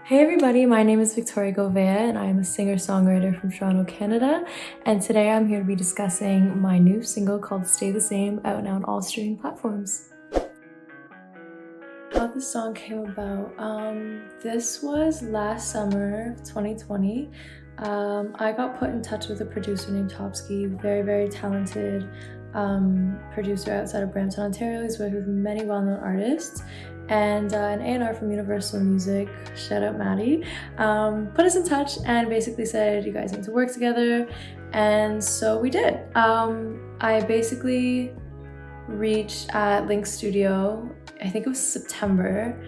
Hey everybody, my name is Victoria Gouveia and I am a singer-songwriter from Toronto, Canada. And today I'm here to be discussing my new single called Stay the Same, out now on all streaming platforms. How this song came about, this was last summer of 2020. I got put in touch with a producer named Txpski, very talented producer outside of Brampton, Ontario. He's worked with many well-known artists, and an A&R from Universal Music, shout out Maddie, put us in touch and basically said, you guys need to work together, and so we did. I basically reached at Link Studio, I think it was September,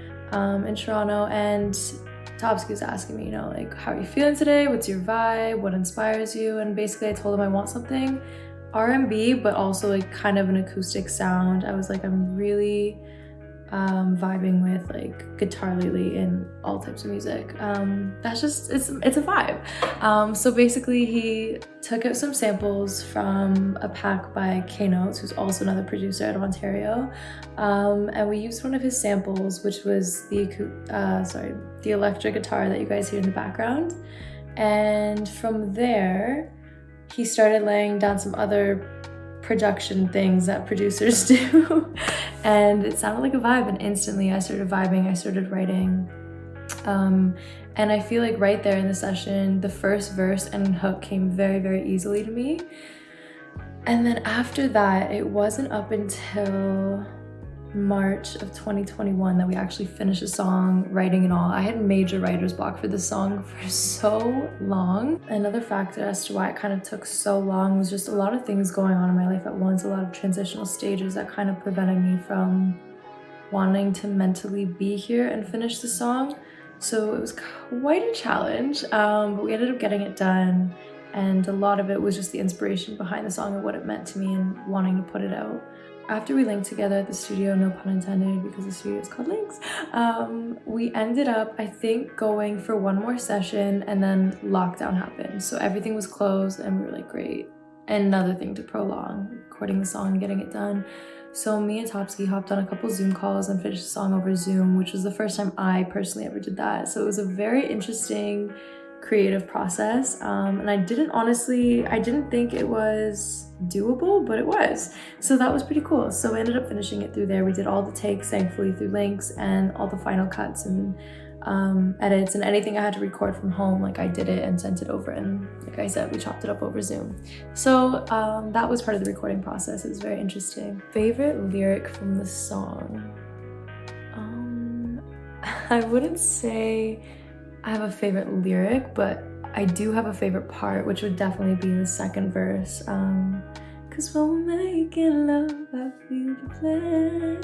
in Toronto, and Txpski was asking me, like, how are you feeling today? What's your vibe? What inspires you? And basically I told him I want something R&B, but also like kind of an acoustic sound. I was like, I'm really vibing with like guitar lately in all types of music. That's just, it's a vibe. So basically he took out some samples from a pack by K-Notes, who's also another producer out of Ontario. And we used one of his samples, which was the electric guitar that you guys hear in the background. And from there, he started laying down some other production things that producers do, and it sounded like a vibe, and instantly I started vibing, I started writing. And I feel like right there in the session, the first verse and hook came very easily to me. And then after that, it wasn't up until March of 2021 that we actually finished the song, writing and all. I had major writer's block for this song for so long. Another factor as to why it kind of took so long was just a lot of things going on in my life at once, a lot of transitional stages that kind of prevented me from wanting to mentally be here and finish the song. So it was quite a challenge, but we ended up getting it done, and a lot of it was just the inspiration behind the song and what it meant to me and wanting to put it out. After we linked together at the studio, no pun intended, because the studio is called Links, we ended up, I think, going for one more session, and then lockdown happened. So everything was closed and we were like, great. Another thing to prolong, recording the song and getting it done. So me and Txpski hopped on a couple Zoom calls and finished the song over Zoom, which was the first time I personally ever did that. So it was a very interesting creative process, and I didn't think it was doable, but it was. So that was pretty cool. So we ended up finishing it through there. We did all the takes, thankfully, through Links, and all the final cuts and edits, and anything I had to record from home, like I did it and sent it over, and like I said, we chopped it up over Zoom. So that was part of the recording process. It was very interesting. Favorite lyric from the song? I wouldn't say I have a favorite lyric, but I do have a favorite part, which would definitely be the second verse. Cause when we're making love, I feel the play.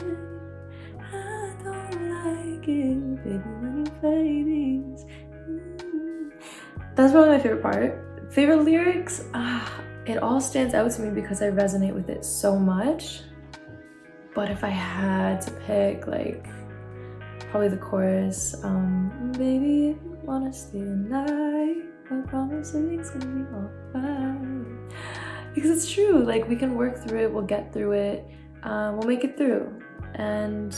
I don't like it, baby, when you play these. That's probably my favorite part. Favorite lyrics? It all stands out to me because I resonate with it so much. But if I had to pick, like, probably the chorus, baby, if you wanna stay the night, I promise everything's gonna be alright. Because it's true, like, we can work through it, we'll get through it, we'll make it through. And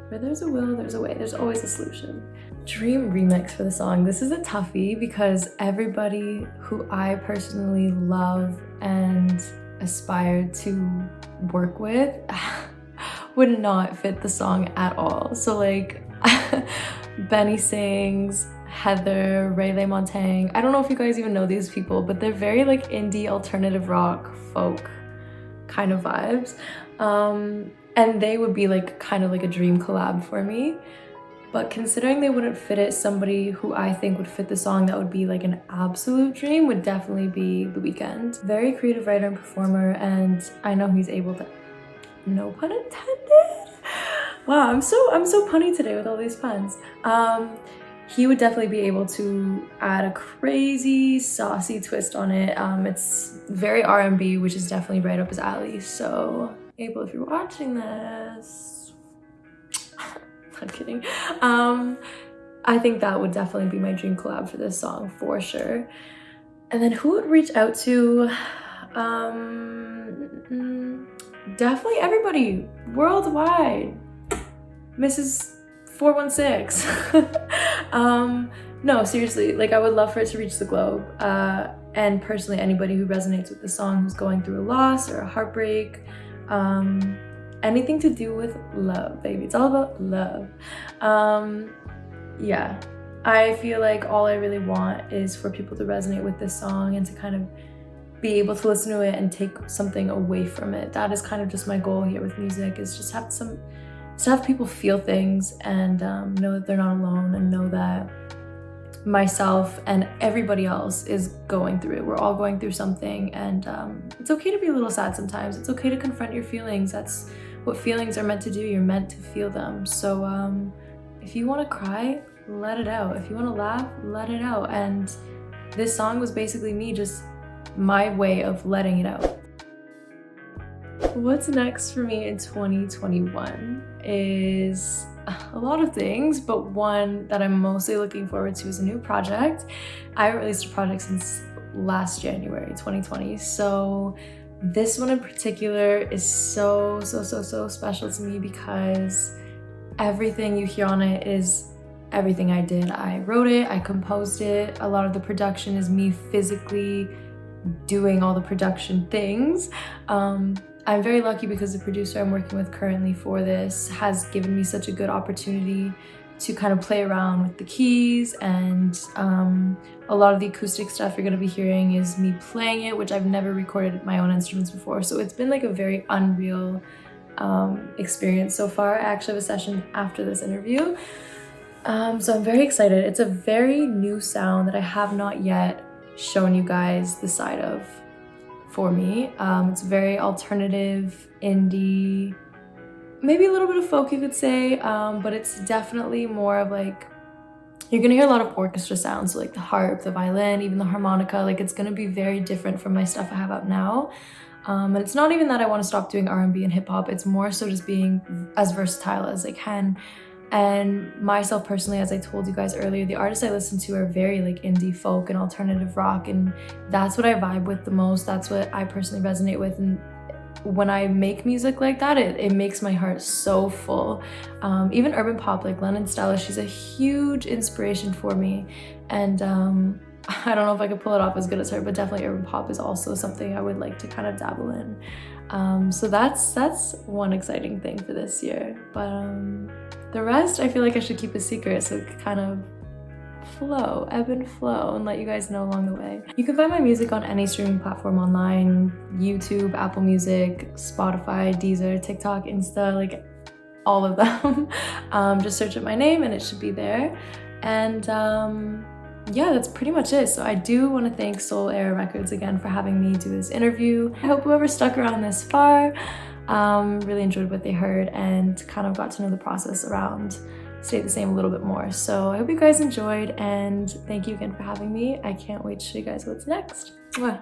where there's a will, there's a way. There's always a solution. Dream remix for the song. This is a toughie because everybody who I personally love and aspire to work with would not fit the song at all. So like, Benny Sings, Heather, Ray Montang. I don't know if you guys even know these people, but they're very like indie alternative rock folk kind of vibes. And they would be like kind of like a dream collab for me. But considering they wouldn't fit it, somebody who I think would fit the song that would be like an absolute dream would definitely be The Weeknd. Very creative writer and performer, and I know he's able to, no pun intended. Wow, I'm so punny today with all these puns. He would definitely be able to add a crazy saucy twist on it. It's very R&B, which is definitely right up his alley. So Abel, if you're watching this, I'm kidding. I think that would definitely be my dream collab for this song for sure. And then who would reach out to? Definitely everybody worldwide. Mrs. 416. No, seriously, like I would love for it to reach the globe. And personally, anybody who resonates with the song, who's going through a loss or a heartbreak, anything to do with love, baby. It's all about love. Yeah, I feel like all I really want is for people to resonate with this song and to kind of be able to listen to it and take something away from it. That is kind of just my goal here with music, is just have people feel things and know that they're not alone, and know that myself and everybody else is going through it. We're all going through something, and it's okay to be a little sad sometimes. It's okay to confront your feelings. That's what feelings are meant to do. You're meant to feel them. So if you want to cry, let it out. If you want to laugh, let it out. And this song was basically me, just my way of letting it out. What's next for me in 2021 is a lot of things, but one that I'm mostly looking forward to is a new project. I haven't released a project since last January 2020, so this one in particular is so special to me because everything you hear on it is everything I did. I wrote it, I composed it. A lot of the production is me physically doing all the production things. I'm very lucky because the producer I'm working with currently for this has given me such a good opportunity to kind of play around with the keys, and a lot of the acoustic stuff you're going to be hearing is me playing it, which I've never recorded my own instruments before. So it's been like a very unreal experience so far. I actually have a session after this interview. So I'm very excited. It's a very new sound that I have not yet shown you guys the side of for me. It's very alternative, indie, maybe a little bit of folk, you could say, but it's definitely more of like, you're gonna hear a lot of orchestra sounds, so like the harp, the violin, even the harmonica. Like, it's gonna be very different from my stuff I have out now. And it's not even that I want to stop doing R&B and hip hop. It's more so just being as versatile as I can. And myself personally, as I told you guys earlier, the artists I listen to are very like indie folk and alternative rock, and that's what I vibe with the most. That's what I personally resonate with. And when I make music like that, it makes my heart so full. Even urban pop, like London Stella, she's a huge inspiration for me. And I don't know if I could pull it off as good as her, but definitely urban pop is also something I would like to kind of dabble in. So that's one exciting thing for this year. But the rest, I feel like I should keep a secret, so it could kind of flow, ebb and flow, and let you guys know along the way. You can find my music on any streaming platform online: YouTube, Apple Music, Spotify, Deezer, TikTok, Insta, like all of them. Just search up my name and it should be there. And yeah, that's pretty much it. So I do want to thank Soul Air Records again for having me do this interview. I hope whoever stuck around this far really enjoyed what they heard and kind of got to know the process around Stay the Same a little bit more. So I hope you guys enjoyed, and thank you again for having me. I can't wait to show you guys what's next. Mwah.